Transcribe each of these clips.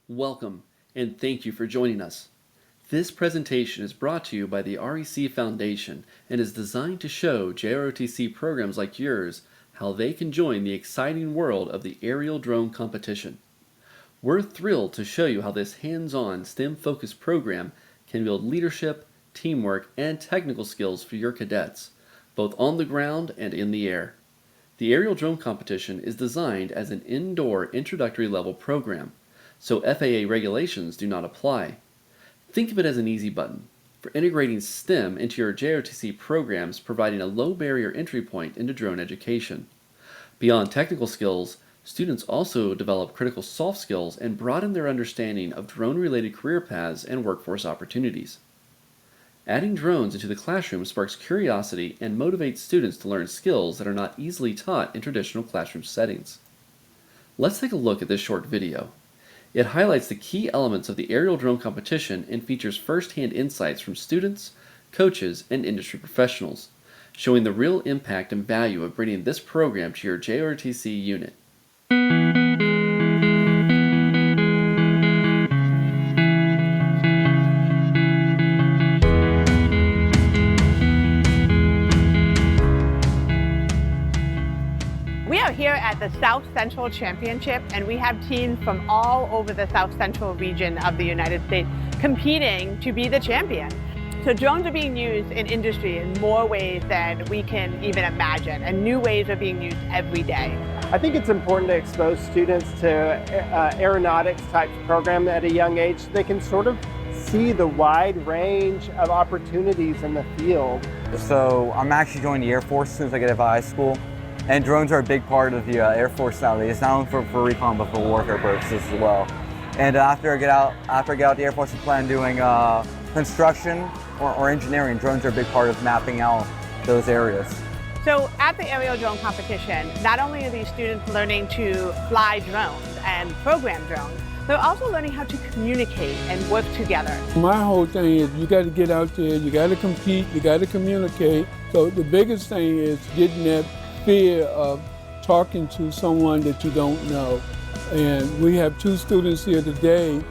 Welcome, and thank you for joining us. This presentation is brought to you by the REC Foundation and is designed to show JROTC programs like yours how they can join the exciting world of the aerial drone competition. We're thrilled to show you how this hands-on STEM-focused program can build leadership, teamwork, and technical skills for your cadets, both on the ground and in the air. The Aerial Drone Competition is designed as an indoor introductory level program, so FAA regulations do not apply. Think of it as an easy button for integrating STEM into your JROTC programs, providing a low barrier entry point into drone education. Beyond technical skills, students also develop critical soft skills and broaden their understanding of drone-related career paths and workforce opportunities. Adding drones into the classroom sparks curiosity and motivates students to learn skills that are not easily taught in traditional classroom settings. Let's take a look at this short video. It highlights the key elements of the aerial drone competition and features first-hand insights from students, coaches, and industry professionals, showing the real impact and value of bringing this program to your JROTC unit. We are here at the South Central Championship, and we have teams from all over the South Central region of the United States competing to be the champion. So drones are being used in industry in more ways than we can even imagine, and new ways are being used every day. I think it's important to expose students to aeronautics type program at a young age so they can sort of see the wide range of opportunities in the field. So I'm actually joining the Air Force as soon as I get out of high school. And drones are a big part of the Air Force nowadays, not only for recon, but for warfare purposes as well. And after I get out the Air Force, I plan on doing construction or engineering. Drones are a big part of mapping out those areas. So at the Aerial Drone Competition, not only are these students learning to fly drones and program drones, they're also learning how to communicate and work together. My whole thing is you got to get out there, you got to compete, you got to communicate. So the biggest thing is getting that fear of talking to someone that you don't know. And we have two students here today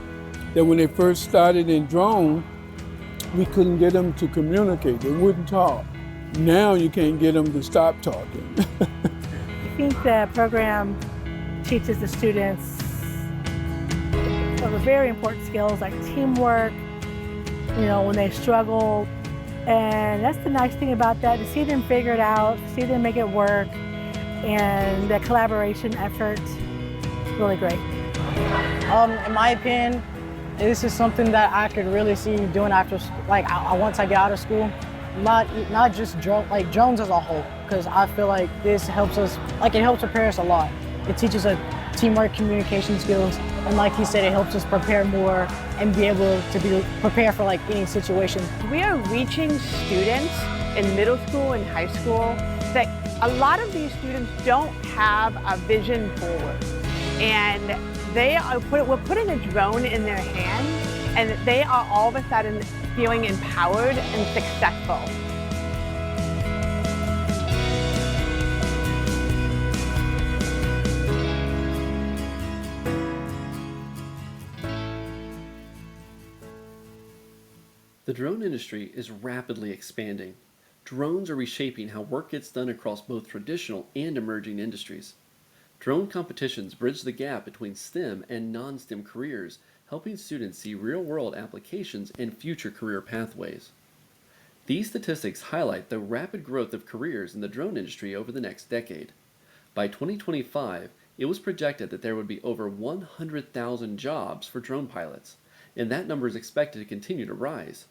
that when they first started in drone, we couldn't get them to communicate. They wouldn't talk. Now you can't get them to stop talking. I think the program teaches the students some very important skills like teamwork, when they struggle. And that's the nice thing about that, to see them figure it out, see them make it work, and the collaboration effort is really great. In my opinion, this is something that I could really see doing after, once I get out of school. Not just drones as a whole, because I feel like this helps us, it helps prepare us a lot. It teaches us teamwork, communication skills, and like he said, it helps us prepare more and be able to be prepared for any situation. We are reaching students in middle school and high school that a lot of these students don't have a vision forward. And we're putting a drone in their hands, and they are all of a sudden feeling empowered and successful. The drone industry is rapidly expanding. Drones are reshaping how work gets done across both traditional and emerging industries. Drone competitions bridge the gap between STEM and non-STEM careers, helping students see real-world applications and future career pathways. These statistics highlight the rapid growth of careers in the drone industry over the next decade. By 2025, it was projected that there would be over 100,000 jobs for drone pilots, and that number is expected to continue to rise.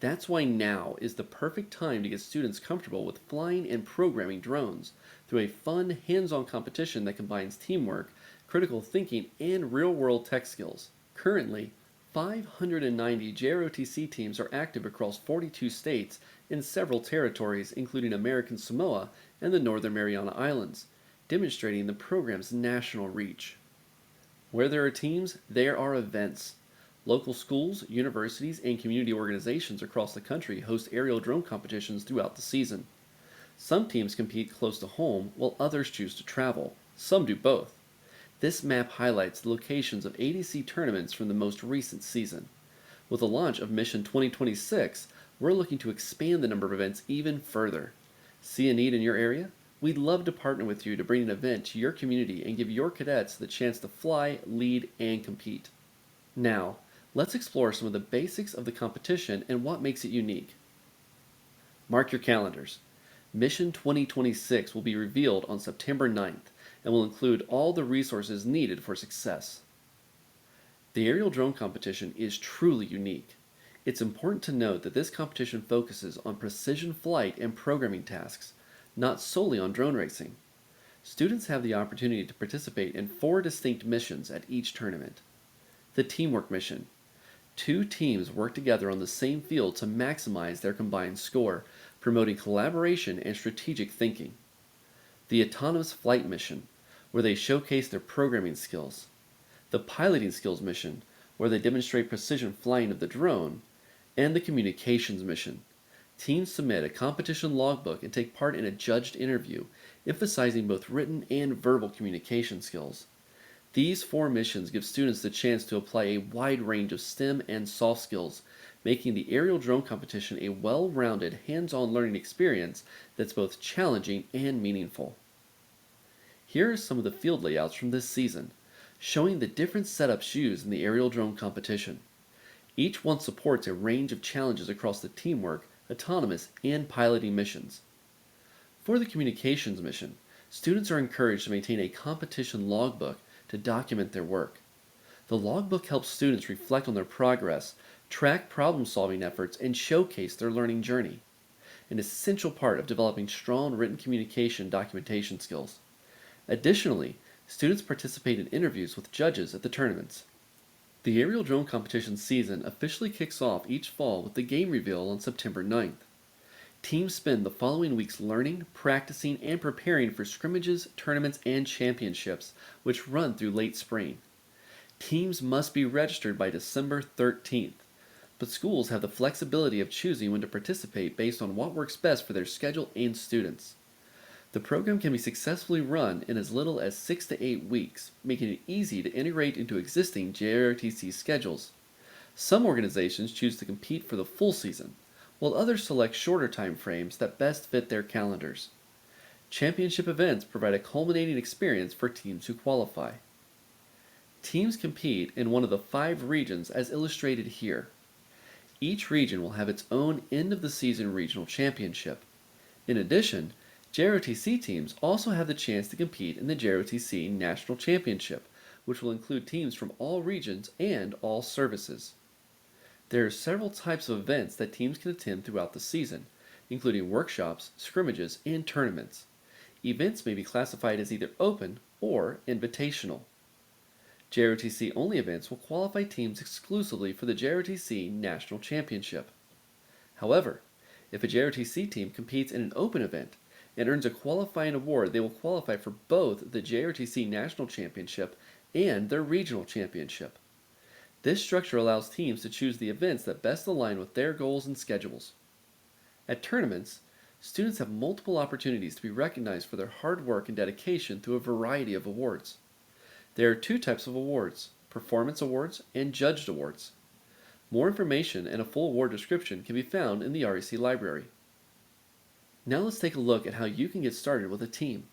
That's why now is the perfect time to get students comfortable with flying and programming drones through a fun, hands-on competition that combines teamwork, critical thinking, and real-world tech skills. Currently, 590 JROTC teams are active across 42 states in several territories, including American Samoa and the Northern Mariana Islands, demonstrating the program's national reach. Where there are teams, there are events. Local schools, universities, and community organizations across the country host aerial drone competitions throughout the season. Some teams compete close to home, while others choose to travel. Some do both. This map highlights the locations of ADC tournaments from the most recent season. With the launch of Mission 2026, we're looking to expand the number of events even further. See a need in your area? We'd love to partner with you to bring an event to your community and give your cadets the chance to fly, lead, and compete. Now, let's explore some of the basics of the competition and what makes it unique. Mark your calendars. Mission 2026 will be revealed on September 9th and will include all the resources needed for success. The aerial drone competition is truly unique. It's important to note that this competition focuses on precision flight and programming tasks, not solely on drone racing. Students have the opportunity to participate in 4 distinct missions at each tournament. The teamwork mission. 2 teams work together on the same field to maximize their combined score, promoting collaboration and strategic thinking. The autonomous flight mission, where they showcase their programming skills. The piloting skills mission, where they demonstrate precision flying of the drone. And the communications mission. Teams submit a competition logbook and take part in a judged interview, emphasizing both written and verbal communication skills. These 4 missions give students the chance to apply a wide range of STEM and soft skills, making the aerial drone competition a well-rounded, hands-on learning experience that's both challenging and meaningful. Here are some of the field layouts from this season, showing the different setups used in the aerial drone competition. Each one supports a range of challenges across the teamwork, autonomous, and piloting missions. For the communications mission, students are encouraged to maintain a competition logbook to document their work. The logbook helps students reflect on their progress, track problem-solving efforts, and showcase their learning journey, an essential part of developing strong written communication documentation skills. Additionally, students participate in interviews with judges at the tournaments. The aerial drone competition season officially kicks off each fall with the game reveal on September 9th. Teams spend the following weeks learning, practicing, and preparing for scrimmages, tournaments, and championships, which run through late spring. Teams must be registered by December 13th, but schools have the flexibility of choosing when to participate based on what works best for their schedule and students. The program can be successfully run in as little as 6 to 8 weeks, making it easy to integrate into existing JROTC schedules. Some organizations choose to compete for the full season, while others select shorter time frames that best fit their calendars. Championship events provide a culminating experience for teams who qualify. Teams compete in one of the 5 regions as illustrated here. Each region will have its own end-of-the-season regional championship. In addition, JROTC teams also have the chance to compete in the JROTC National Championship, which will include teams from all regions and all services. There are several types of events that teams can attend throughout the season, including workshops, scrimmages, and tournaments. Events may be classified as either open or invitational. JROTC-only events will qualify teams exclusively for the JROTC National Championship. However, if a JROTC team competes in an open event and earns a qualifying award, they will qualify for both the JROTC National Championship and their Regional Championship. This structure allows teams to choose the events that best align with their goals and schedules. At tournaments, students have multiple opportunities to be recognized for their hard work and dedication through a variety of awards. There are 2 types of awards: performance awards and judged awards. More information and a full award description can be found in the REC library. Now let's take a look at how you can get started with a team.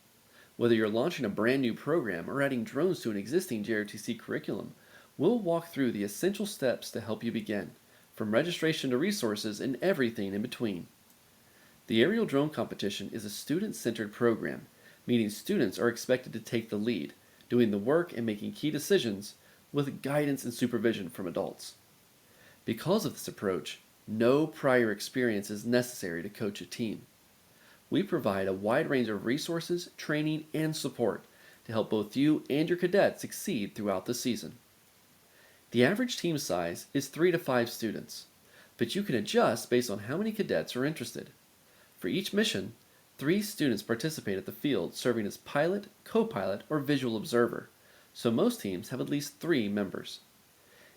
Whether you're launching a brand new program or adding drones to an existing JROTC curriculum, we'll walk through the essential steps to help you begin, from registration to resources and everything in between. The Aerial Drone Competition is a student-centered program, meaning students are expected to take the lead, doing the work and making key decisions, with guidance and supervision from adults. Because of this approach, no prior experience is necessary to coach a team. We provide a wide range of resources, training, and support to help both you and your cadets succeed throughout the season. The average team size is 3 to 5 students, but you can adjust based on how many cadets are interested. For each mission, 3 students participate at the field, serving as pilot, co-pilot, or visual observer, so most teams have at least 3 members.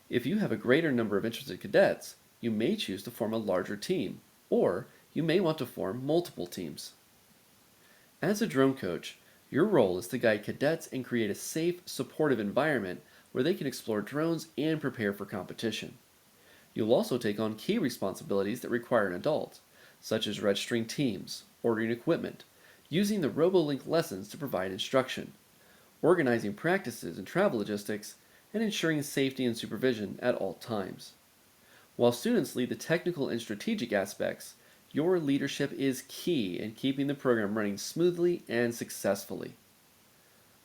If you have a greater number of interested cadets, you may choose to form a larger team, or you may want to form multiple teams. As a drone coach, Your role is to guide cadets and create a safe, supportive environment where they can explore drones and prepare for competition. You'll also take on key responsibilities that require an adult, such as registering teams, ordering equipment, using the RoboLink lessons to provide instruction, organizing practices and travel logistics, and ensuring safety and supervision at all times. While students lead the technical and strategic aspects, your leadership is key in keeping the program running smoothly and successfully.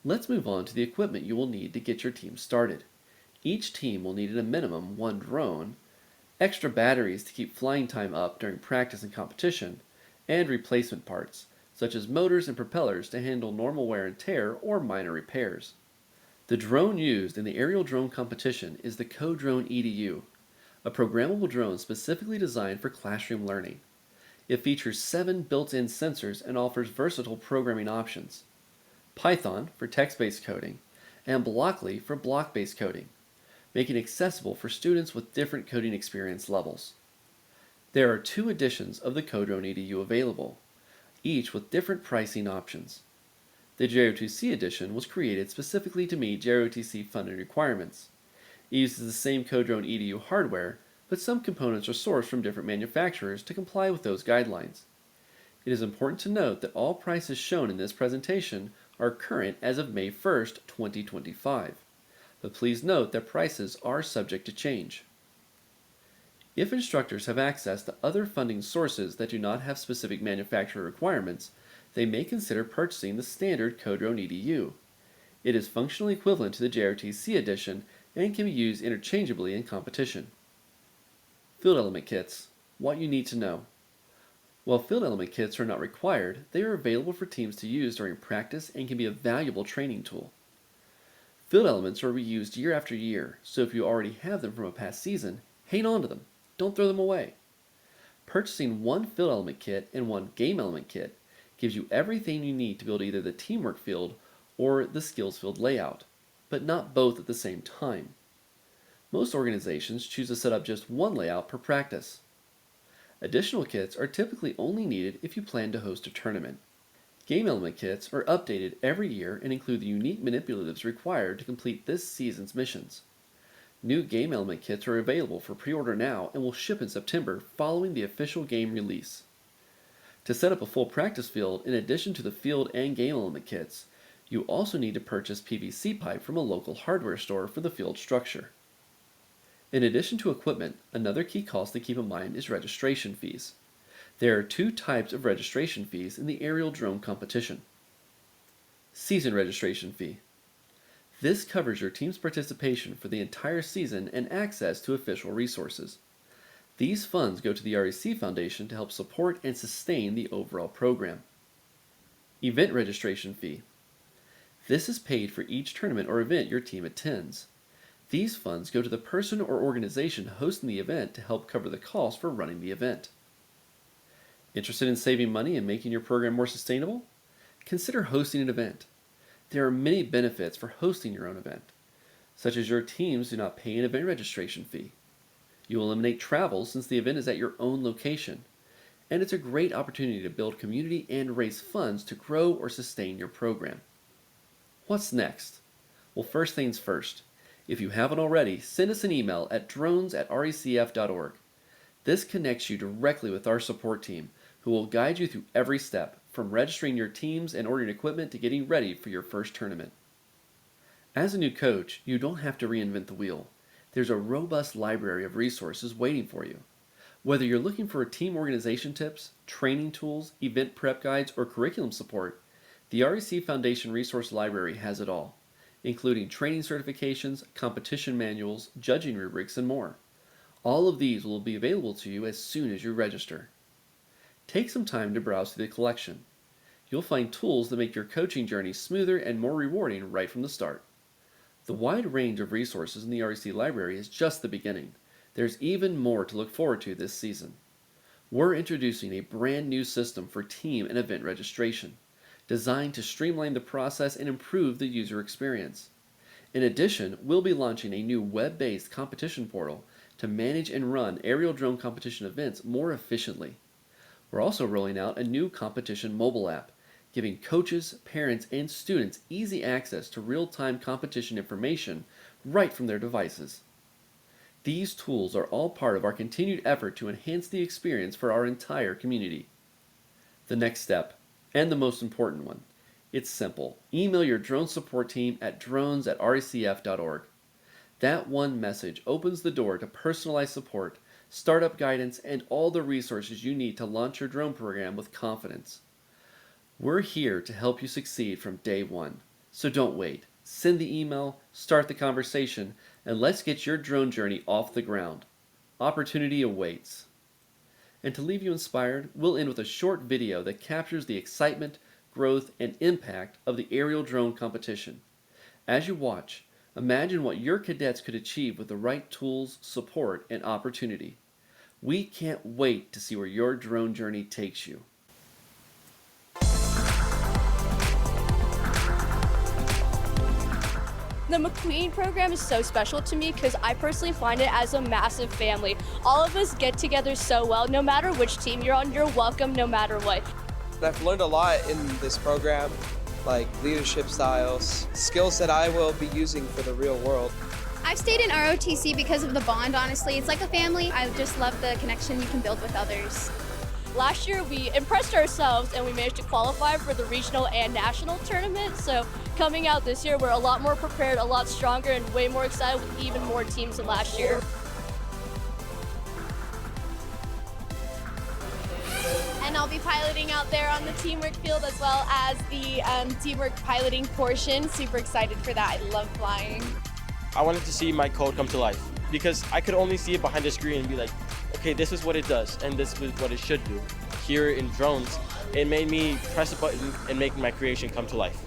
Let's move on to the equipment you will need to get your team started. Each team will need at a minimum one drone, extra batteries to keep flying time up during practice and competition, and replacement parts, such as motors and propellers to handle normal wear and tear or minor repairs. The drone used in the aerial drone competition is the CoDrone EDU, a programmable drone specifically designed for classroom learning. It features 7 built-in sensors and offers versatile programming options: Python for text-based coding, and Blockly for block-based coding, making it accessible for students with different coding experience levels. There are 2 editions of the CoDrone EDU available, each with different pricing options. The JROTC edition was created specifically to meet JROTC funding requirements. It uses the same CoDrone EDU hardware, but some components are sourced from different manufacturers to comply with those guidelines. It is important to note that all prices shown in this presentation are current as of May 1st, 2025, but please note that prices are subject to change. If instructors have access to other funding sources that do not have specific manufacturer requirements, they may consider purchasing the standard CoDrone EDU. It is functionally equivalent to the JROTC edition and can be used interchangeably in competition. Field element kits. What you need to know. While field element kits are not required, they are available for teams to use during practice and can be a valuable training tool. Field elements are reused year after year, so if you already have them from a past season, hang on to them. Don't throw them away. Purchasing one field element kit and one game element kit gives you everything you need to build either the teamwork field or the skills field layout, but not both at the same time. Most organizations choose to set up just one layout per practice. Additional kits are typically only needed if you plan to host a tournament. Game element kits are updated every year and include the unique manipulatives required to complete this season's missions. New game element kits are available for pre-order now and will ship in September following the official game release. To set up a full practice field in addition to the field and game element kits, you also need to purchase PVC pipe from a local hardware store for the field structure. In addition to equipment, another key cost to keep in mind is registration fees. There are 2 types of registration fees in the aerial drone competition. Season registration fee. This covers your team's participation for the entire season and access to official resources. These funds go to the REC Foundation to help support and sustain the overall program. Event registration fee. This is paid for each tournament or event your team attends. These funds go to the person or organization hosting the event to help cover the cost for running the event. Interested in saving money and making your program more sustainable? Consider hosting an event. There are many benefits for hosting your own event, such as your teams do not pay an event registration fee. You will eliminate travel since the event is at your own location, and it's a great opportunity to build community and raise funds to grow or sustain your program. What's next? Well, first things first. If you haven't already, send us an email at drones@recf.org. This connects you directly with our support team, who will guide you through every step, from registering your teams and ordering equipment to getting ready for your first tournament. As a new coach, you don't have to reinvent the wheel. There's a robust library of resources waiting for you. Whether you're looking for team organization tips, training tools, event prep guides, or curriculum support, the REC Foundation Resource Library has it all, including training certifications, competition manuals, judging rubrics, and more. All of these will be available to you as soon as you register. Take some time to browse through the collection. You'll find tools that make your coaching journey smoother and more rewarding right from the start. The wide range of resources in the REC library is just the beginning. There's even more to look forward to this season. We're introducing a brand new system for team and event registration, designed to streamline the process and improve the user experience. In addition, we'll be launching a new web-based competition portal to manage and run aerial drone competition events more efficiently. We're also rolling out a new competition mobile app, giving coaches, parents, and students easy access to real-time competition information right from their devices. These tools are all part of our continued effort to enhance the experience for our entire community. The next step, and the most important one, it's simple. Email your drone support team at drones@recf.org. That one message opens the door to personalized support, startup guidance, and all the resources you need to launch your drone program with confidence. We're here to help you succeed from day one, so don't wait. Send the email, start the conversation, and let's get your drone journey off the ground. Opportunity awaits. And to leave you inspired, we'll end with a short video that captures the excitement, growth, and impact of the aerial drone competition. As you watch, imagine what your cadets could achieve with the right tools, support, and opportunity. We can't wait to see where your drone journey takes you. The McQueen program is so special to me because I personally find it as a massive family. All of us get together so well. No matter which team you're on, you're welcome no matter what. I've learned a lot in this program, like leadership styles, skills that I will be using for the real world. I've stayed in ROTC because of the bond, honestly. It's like a family. I just love the connection you can build with others. Last year we impressed ourselves and we managed to qualify for the regional and national tournament. So coming out this year, we're a lot more prepared, a lot stronger, and way more excited with even more teams than last year. And I'll be piloting out there on the teamwork field as well as the teamwork piloting portion. Super excited for that. I love flying. I wanted to see my code come to life because I could only see it behind the screen and be like, okay, this is what it does and this is what it should do. Here in drones, it made me press a button and make my creation come to life.